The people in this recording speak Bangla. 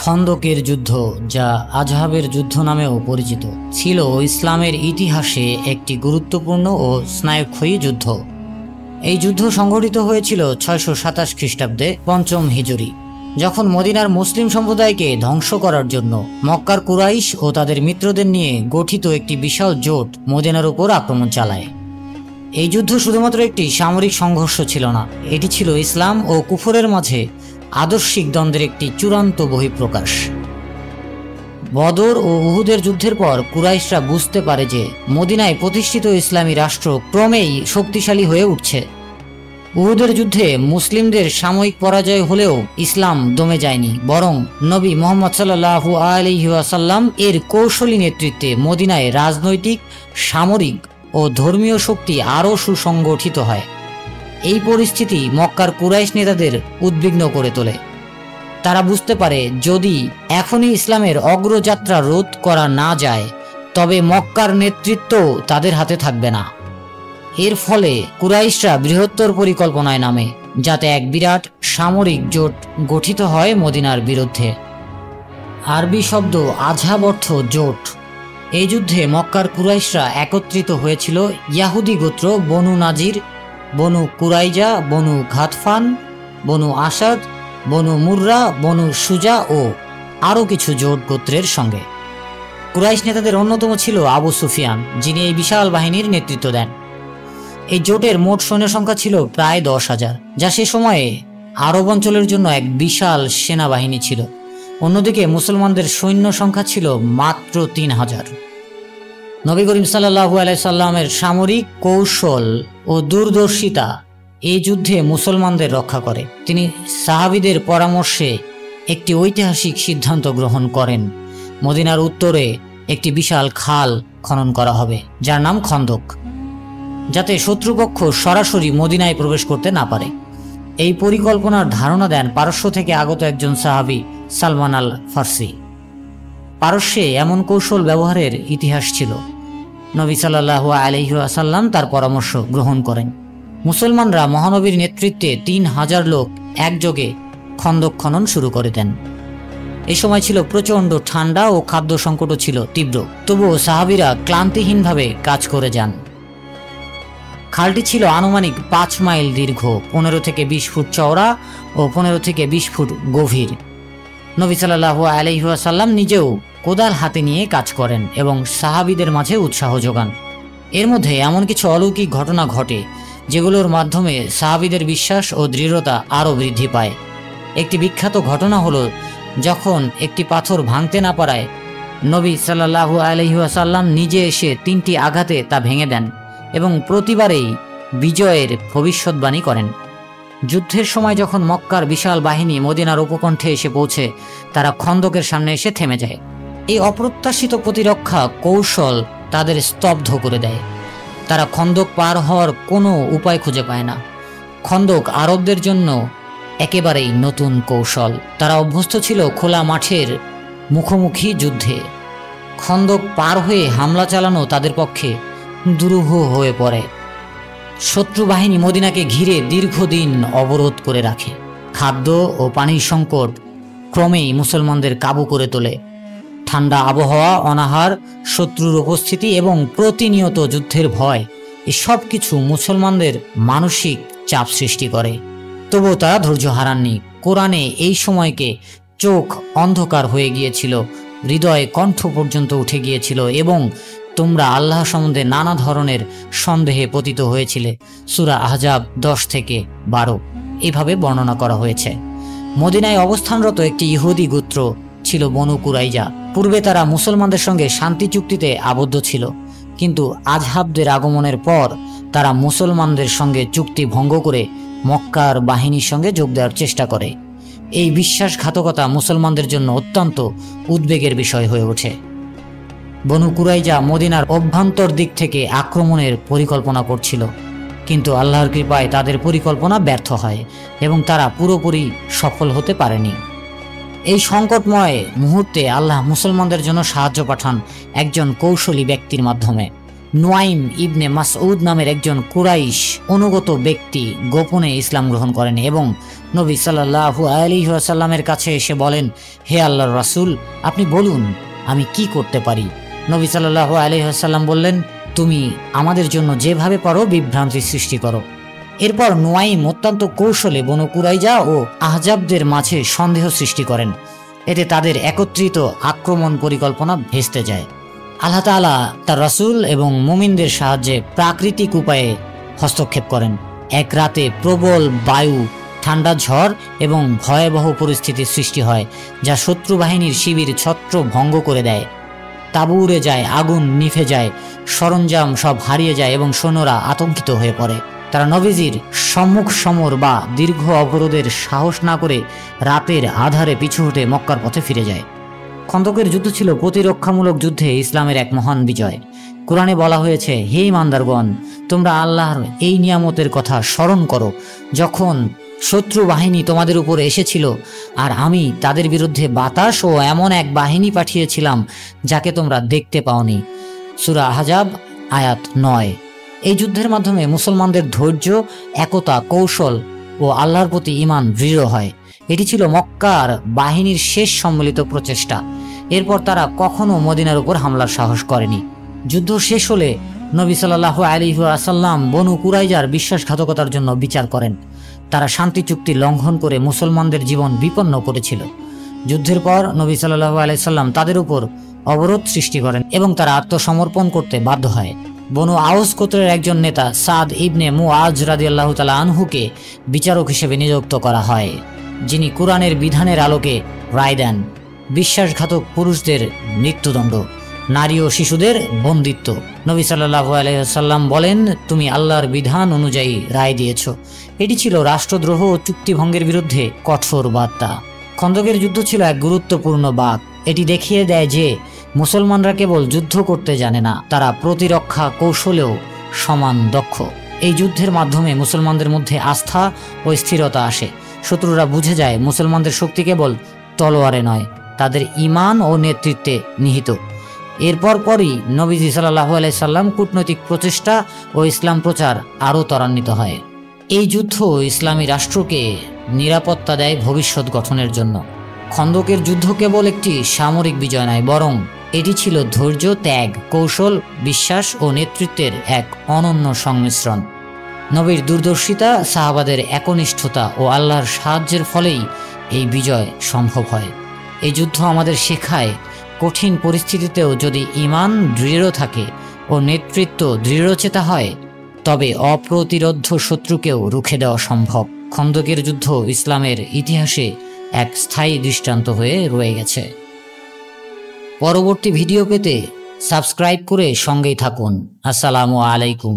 খন্দকের যুদ্ধ, যা আজহাবের যুদ্ধ নামেও পরিচিত, ছিল ইসলামের ইতিহাসে একটি গুরুত্বপূর্ণ ও স্নায়ুক্ষয়ী যুদ্ধ। এই যুদ্ধ সংঘটিত হয়েছিল 627 খ্রিস্টাব্দে 5ম হিজরি, যখন মদিনার মুসলিম সম্প্রদায়কে ধ্বংস করার জন্য মক্কার কুরাইশ ও তাদের মিত্রদের নিয়ে গঠিত একটি বিশাল জোট মদিনার উপর আক্রমণ চালায়। এই যুদ্ধ শুধুমাত্র একটি সামরিক সংঘর্ষ ছিল না, এটি ছিল ইসলাম ও কুফরের মাঝে আদর্শিক দ্বন্দ্বের একটি চূড়ান্ত বহিঃপ্রকাশ। বদর ও উহুদের যুদ্ধের পর কুরাইশরা বুঝতে পারে যে মদিনায় প্রতিষ্ঠিত ইসলামী রাষ্ট্র ক্রমেই শক্তিশালী হয়ে উঠছে। উহুদের যুদ্ধে মুসলিমদের সাময়িক পরাজয় হলেও ইসলাম দমে যায়নি, বরং নবী মুহাম্মদ সাল্লাল্লাহু আলাইহি ওয়াসাল্লাম এর কৌশলী নেতৃত্বে মদিনায় রাজনৈতিক, সামরিক ও ধর্মীয় শক্তি আরও সুসংগঠিত হয়। এই পরিস্থিতি মক্কার কুরাইশ নেতাদের উদ্বিগ্ন করে তোলে। তারা বুঝতে পারে যদি এখনই ইসলামের অগ্রযাত্রা রোধ করা না যায়, তবে মক্কার নেতৃত্ব তাদের হাতে থাকবে না। এর ফলে কুরাইশরা বৃহত্তর পরিকল্পনায় নামে, যাতে এক বিরাট সামরিক জোট গঠিত হয় মদিনার বিরুদ্ধে। আরবি শব্দ আজহাব অর্থ জোট। এই যুদ্ধে মক্কার কুরাইশরা একত্রিত হয়েছিল ইয়াহুদি গোত্র বনু নাজির, বনু কুরাইজা, বনু ঘাতফান, বনু আসাদ, বনু মুররা, বনু সুজা ও আরও কিছু জোট গোত্রের সঙ্গে। কুরাইশ নেতাদের অন্যতম ছিল আবু সুফিয়ান, যিনি এই বিশাল বাহিনীর নেতৃত্ব দেন। এই জোটের মোট সৈন্য সংখ্যা ছিল প্রায় 10,000, যা সে সময়ে আরব অঞ্চলের জন্য এক বিশাল সেনাবাহিনী ছিল। অন্যদিকে মুসলমানদের সৈন্য সংখ্যা ছিল মাত্র 3,000। নবী করিম সাল্লাল্লাহু আলাইহি সাল্লামের সামরিক কৌশল ও দূরদর্শিতা এই যুদ্ধে মুসলমানদের রক্ষা করে। তিনি সাহাবীদের পরামর্শে একটি ঐতিহাসিক সিদ্ধান্ত গ্রহণ করেন। মদিনার উত্তরে একটি বিশাল খাল খনন করা হবে, যার নাম খন্দক, যাতে শত্রুপক্ষ সরাসরি মদিনায় প্রবেশ করতে না পারে। এই পরিকল্পনার ধারণা দেন পারস্য থেকে আগত একজন সাহাবী সালমান আল ফারসি। পারস্যে এমন কৌশল ব্যবহারের ইতিহাস ছিল। নবী সাল্লাল্লাহু আলাইহি ওয়াসাল্লাম তার পরামর্শ গ্রহণ করেন। মুসলমানরা মহানবীর নেতৃত্বে 3,000 লোক একযোগে খন্দক খনন শুরু করে দেন। এই সময় ছিল প্রচণ্ড ঠান্ডা ও খাদ্য সংকটও ছিল তীব্র, তবুও সাহাবীরা ক্লান্তিহীনভাবে কাজ করে যান। খালটি ছিল আনুমানিক 5 মাইল দীর্ঘ, 15 থেকে 20 ফুট চওড়া ও 15 থেকে 20 ফুট গভীর। নবী সাল্লাল্লাহু আলাইহি ওয়াসাল্লাম নিজেও কোদাল হাতে নিয়ে কাজ করেন এবং সাহাবীদের মাঝে উৎসাহ যোগান। এর মধ্যে এমন কিছু অলৌকিক ঘটনা ঘটে, যেগুলোর মাধ্যমে সাহাবীদের বিশ্বাস ও দৃঢ়তা আরও বৃদ্ধি পায়। একটি বিখ্যাত ঘটনা হলো, যখন একটি পাথর ভাঙতে না পারায় নবী সাল্লাল্লাহু আলাইহি ওয়াসাল্লাম নিজে এসে 3টি আঘাতে তা ভেঙে দেন এবং প্রতিবারেই বিজয়ের ভবিষ্যৎবাণী করেন। যুদ্ধের সময় যখন মক্কার বিশাল বাহিনী মদিনার উপকণ্ঠে এসে পৌঁছে, তারা খন্দকের সামনে এসে থেমে যায়। এই অপ্রত্যাশিত প্রতিরক্ষা কৌশল তাদের স্তব্ধ করে দেয়। তারা খন্দক পার হওয়ার কোনো উপায় খুঁজে পায় না। খন্দক আরবদের জন্য একেবারেই নতুন কৌশল। তারা অভ্যস্ত ছিল খোলা মাঠের মুখোমুখি যুদ্ধে। খন্দক পার হয়ে হামলা চালানো তাদের পক্ষে দুরূহ হয়ে পড়ে। শত্রু বাহিনী মদিনাকে ঘিরে দীর্ঘদিন অবরোধ করে রাখে। খাদ্য ও পানির সংকট ক্রমেই মুসলমানদের কাবু করে তোলে। ঠান্ডা আবহাওয়া, অনাহার, শত্রুর উপস্থিতি এবং প্রতিনিয়ত যুদ্ধের ভয়, এসব কিছু মুসলমানদের মানসিক চাপ সৃষ্টি করে। তবুও তারা ধৈর্য হারাননি। কোরআনে এই সময়কে চোখ অন্ধকার হয়ে গিয়েছিল, হৃদয়ে কণ্ঠ পর্যন্ত উঠে গিয়েছিল এবং তোমরা আল্লাহ সম্বন্ধে নানা ধরনের সন্দেহে পতিত হয়েছিলে। সূরা আহজাব 10 থেকে 12 এভাবে বর্ণনা করা হয়েছে। মদিনায় অবস্থানরত একটি ইহুদি গোত্র ছিল বনু কুরাইজা। পূর্বে তারা মুসলমানদের সঙ্গে শান্তি চুক্তিতে আবদ্ধ ছিল, কিন্তু আজহাবদের আগমনের পর তারা মুসলমানদের সঙ্গে চুক্তি ভঙ্গ করে মক্কার বাহিনীর সঙ্গে যোগ দেওয়ার চেষ্টা করে। এই বিশ্বাসঘাতকতা মুসলমানদের জন্য অত্যন্ত উদ্বেগের বিষয় হয়ে ওঠে। বনু কুরাইজা মদিনার অভ্যন্তর দিক থেকে আক্রমণের পরিকল্পনা করছিল, কিন্তু আল্লাহর কৃপায় তাদের পরিকল্পনা ব্যর্থ হয় এবং তারা পুরোপুরি সফল হতে পারেনি। এই সংকটময় মুহূর্তে আল্লাহ মুসলমানদের জন্য সাহায্য পাঠান একজন কৌশলী ব্যক্তির মাধ্যমে। নুয়াইম ইবনে মাসউদ নামের একজন কুরাইশ অনুগত ব্যক্তি গোপনে ইসলাম গ্রহণ করেন এবং নবী সাল্লাল্লাহু আলাইহি ওয়াসাল্লামের কাছে এসে বলেন, হে আল্লাহর রাসূল, আপনি বলুন আমি কি করতে পারি। নবী সাল্লাল্লাহু আলাইহি ওয়াসাল্লাম বললেন, তুমি আমাদের জন্য যেভাবে পারো বিভ্রান্তি সৃষ্টি করো। এরপর নুয়াইম অত্যন্ত কৌশলে বনু কুরাইজা ও আহজাবদের মাঝে সন্দেহ সৃষ্টি করেন। এতে তাদের একত্রিত আক্রমণ পরিকল্পনা ভেস্তে যায়। আল্লাহ তাআলা তার রাসূল এবং মুমিনদের সাহায্যে প্রাকৃতিক উপায়ে হস্তক্ষেপ করেন। এক রাতে প্রবল বায়ু, ঠান্ডা ঝড় এবং ভয়াবহ পরিস্থিতির সৃষ্টি হয়, যা শত্রু বাহিনীর শিবির ছত্র ভঙ্গ করে দেয়। তাঁবু উড়ে যায়, আগুন নিভে যায়, সরঞ্জাম সব হারিয়ে যায় এবং সৈন্যরা আতঙ্কিত হয়ে পড়ে। তারা নবীজির সম্মুখ সমর বা দীর্ঘ অবরোধের সাহস না করে রাতের আধারে পিছু হটে মক্কার পথে ফিরে যায়। খন্দকের যুদ্ধ ছিল প্রতিরক্ষামূলক যুদ্ধে ইসলামের এক মহান বিজয়। কোরআনে বলা হয়েছে, হে ইমানদারগণ, তোমরা আল্লাহর এই নিয়ামতের কথা স্মরণ করো যখন শত্রু বাহিনী তোমাদের উপর এসেছিল আর আমি তাদের বিরুদ্ধে বাতাস ও এমন এক বাহিনী পাঠিয়েছিলাম যাকে তোমরা দেখতে পাওনি। সূরা আহজাব আয়াত 9। এই যুদ্ধের মাধ্যমে মুসলমানদের ধৈর্য, একতা, কৌশল ও আল্লাহর প্রতি ঈমান দৃঢ় হয়। এটি ছিল মক্কার বাহিনীর শেষ সম্মিলিত প্রচেষ্টা। এরপর তারা কখনো মদিনার উপর হামলার সাহস করেনি। যুদ্ধ শেষ হলে নবী সাল্লাল্লাহু আলাইহি ওয়াসাল্লাম বনু কুরাইজার বিশ্বাসঘাতকতার জন্য বিচার করেন। তারা শান্তি চুক্তি লঙ্ঘন করে মুসলমানদের জীবন বিপন্ন করেছিল। যুদ্ধের পর নবী সাল্লাল্লাহু আলাইহি সাল্লাম তাদের উপর অবরোধ সৃষ্টি করেন এবং তারা আত্মসমর্পণ করতে বাধ্য হয়। বনু আউস গোত্রের একজন নেতা সাদ ইবনে মুআজ রাদিয়াল্লাহু তাআলা আনহুকে বিচারক হিসেবে নিযুক্ত করা হয়, যিনি কুরআনের বিধানের আলোকে রায় দেন। বিশ্বাসঘাতক পুরুষদের মৃত্যুদণ্ড, নারী ও শিশুদের বন্দিত্ব। নবী সাল্লাল্লাহু আলাইহি ওয়াসাল্লাম বলেন, তুমি আল্লাহর বিধান অনুযায়ী রায় দিয়েছ। এটি ছিল রাষ্ট্রদ্রোহ ও চুক্তিভঙ্গের বিরুদ্ধে কঠোর বার্তা। খন্দকের যুদ্ধ ছিল এক গুরুত্বপূর্ণ বাঁক। এটি দেখিয়ে দেয় যে মুসলমানরা কেবল যুদ্ধ করতে জানে না, তারা প্রতিরক্ষা কৌশলেও সমান দক্ষ। এই যুদ্ধের মাধ্যমে মুসলমানদের মধ্যে আস্থা ও স্থিরতা আসে। শত্রুরা বুঝে যায় মুসলমানদের শক্তি কেবল তলোয়ারে নয়, তাদের ঈমান ও নেতৃত্বে নিহিত। এরপর পরই নবীজি সাল্লাল্লাহু আলাইহি সাল্লাম কূটনৈতিক প্রচেষ্টা ও ইসলাম প্রচার আরও ত্বরান্বিত হয়। এই যুদ্ধ ইসলামী রাষ্ট্রকে নিরাপত্তা দেয় ভবিষ্যৎ গঠনের জন্য। খন্দকের যুদ্ধ কেবল একটি সামরিক বিজয় নয়, বরং এটি ছিল ধৈর্য, ত্যাগ, কৌশল, বিশ্বাস ও নেতৃত্বের এক অনন্য সংমিশ্রণ। নবীর দূরদর্শিতা, সাহাবাদের একনিষ্ঠতা ও আল্লাহর সাহায্যের ফলেই এই বিজয় সম্ভব হয়। এই যুদ্ধ আমাদের শেখায়, কঠিন পরিস্থিতিতেও যদি ঈমান দৃঢ় থাকে ও নেতৃত্ব দৃঢ়চেতা হয়, তবে অপ্রতিরোধ্য শত্রুকেও রুখে দেওয়া সম্ভব। খন্দকের যুদ্ধ ইসলামের ইতিহাসে এক স্থায়ী দৃষ্টান্ত হয়ে রয়ে গেছে। পরবর্তী ভিডিও পেতে সাবস্ক্রাইব করে সঙ্গেই থাকুন। আসসালামু আলাইকুম।